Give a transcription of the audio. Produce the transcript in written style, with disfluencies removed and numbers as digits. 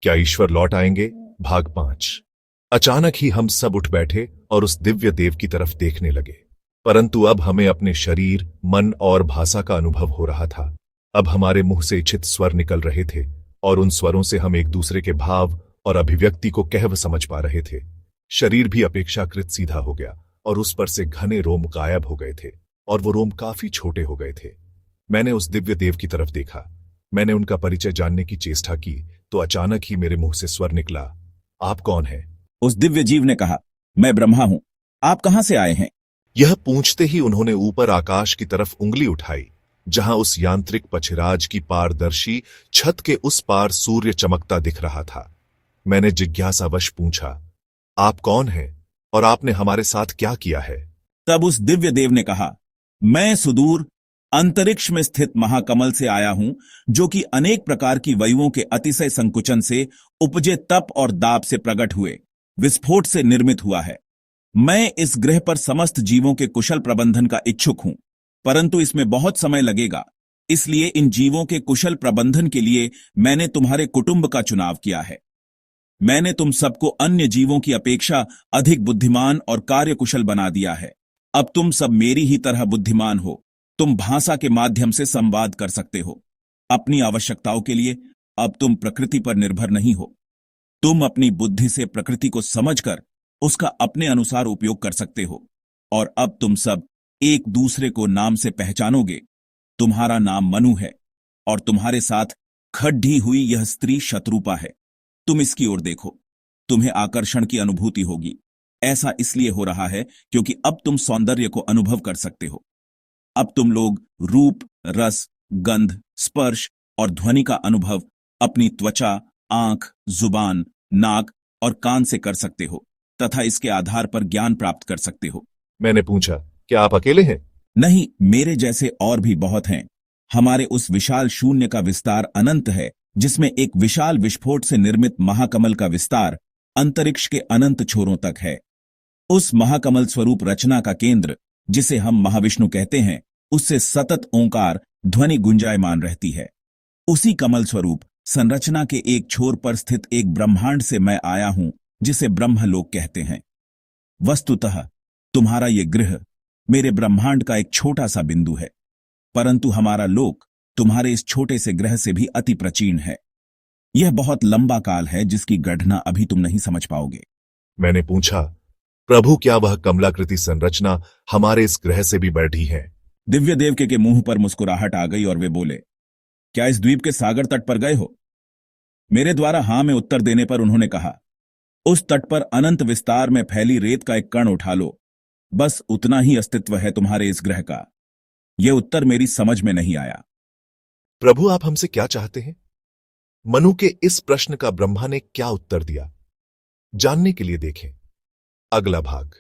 क्या ईश्वर लौट आएंगे? भाग 5। अचानक ही हम सब उठ बैठे और उस दिव्य देव की तरफ देखने लगे। परंतु अब हमें अपने शरीर, मन और भाषा का अनुभव हो रहा था। अब हमारे मुंह से इच्छित स्वर निकल रहे थे और उन स्वरों से हम एक दूसरे के भाव और अभिव्यक्ति को कहव समझ पा रहे थे। शरीर भी अपेक्षाकृत सीधा हो गया और उस पर से घने रोम गायब हो गए थे और वो रोम काफी छोटे हो गए थे। मैंने उस दिव्य देव की तरफ देखा। मैंने उनका परिचय जानने की चेष्टा की तो अचानक ही मेरे मुंह से स्वर निकला, आप कौन हैं? उस दिव्य जीव ने कहा, मैं ब्रह्मा हूं। आप कहां से आए हैं? यह पूछते ही उन्होंने ऊपर आकाश की तरफ उंगली उठाई, जहां उस यांत्रिक पछराज की पारदर्शी छत के उस पार सूर्य चमकता दिख रहा था। मैंने जिज्ञासावश पूछा, आप कौन हैं और आपने हमारे साथ क्या किया है? तब उस दिव्य देव ने कहा, मैं सुदूर अंतरिक्ष में स्थित महाकमल से आया हूं, जो कि अनेक प्रकार की वायुओं के अतिशय संकुचन से उपजे तप और दाब से प्रकट हुए विस्फोट से निर्मित हुआ है। मैं इस ग्रह पर समस्त जीवों के कुशल प्रबंधन का इच्छुक हूं, परंतु इसमें बहुत समय लगेगा। इसलिए इन जीवों के कुशल प्रबंधन के लिए मैंने तुम्हारे कुटुंब का चुनाव किया है। मैंने तुम सबको अन्य जीवों की अपेक्षा अधिक बुद्धिमान और कार्यकुशल बना दिया है। अब तुम सब मेरी ही तरह बुद्धिमान हो। तुम भाषा के माध्यम से संवाद कर सकते हो। अपनी आवश्यकताओं के लिए अब तुम प्रकृति पर निर्भर नहीं हो। तुम अपनी बुद्धि से प्रकृति को समझकर उसका अपने अनुसार उपयोग कर सकते हो। और अब तुम सब एक दूसरे को नाम से पहचानोगे। तुम्हारा नाम मनु है और तुम्हारे साथ खड्डी हुई यह स्त्री शत्रुपा है। तुम इसकी ओर देखो, तुम्हें आकर्षण की अनुभूति होगी। ऐसा इसलिए हो रहा है क्योंकि अब तुम सौंदर्य को अनुभव कर सकते हो। अब तुम लोग रूप, रस, गंध, स्पर्श और ध्वनि का अनुभव अपनी त्वचा, आंख, जुबान, नाक और कान से कर सकते हो तथा इसके आधार पर ज्ञान प्राप्त कर सकते हो। मैंने पूछा, क्या आप अकेले हैं? नहीं, मेरे जैसे और भी बहुत हैं। हमारे उस विशाल शून्य का विस्तार अनंत है, जिसमें एक विशाल विस्फोट से निर्मित महाकमल का विस्तार अंतरिक्ष के अनंत छोरों तक है। उस महाकमल स्वरूप रचना का केंद्र, जिसे हम महाविष्णु कहते हैं, उससे सतत ओंकार ध्वनि गुंजायमान रहती है। उसी कमल स्वरूप संरचना के एक छोर पर स्थित एक ब्रह्मांड से मैं आया हूं, जिसे ब्रह्मलोक कहते हैं। वस्तुतः तुम्हारा ये गृह मेरे ब्रह्मांड का एक छोटा सा बिंदु है, परंतु हमारा लोक तुम्हारे इस छोटे से ग्रह से भी अति प्राचीन है। यह बहुत लंबा काल है जिसकी गणना अभी तुम नहीं समझ पाओगे। मैंने पूछा, प्रभु क्या वह कमलाकृति संरचना हमारे इस ग्रह से भी बढ़ी है? दिव्य देव के मुंह पर मुस्कुराहट आ गई और वे बोले, क्या इस द्वीप के सागर तट पर गए हो? मेरे द्वारा हां में उत्तर देने पर उन्होंने कहा, उस तट पर अनंत विस्तार में फैली रेत का एक कण उठा लो। बस उतना ही अस्तित्व है तुम्हारे इस ग्रह का। यह उत्तर मेरी समझ में नहीं आया। प्रभु, आप हमसे क्या चाहते हैं? मनु के इस प्रश्न का ब्रह्मा ने क्या उत्तर दिया? जानने के लिए देखें अगला भाग।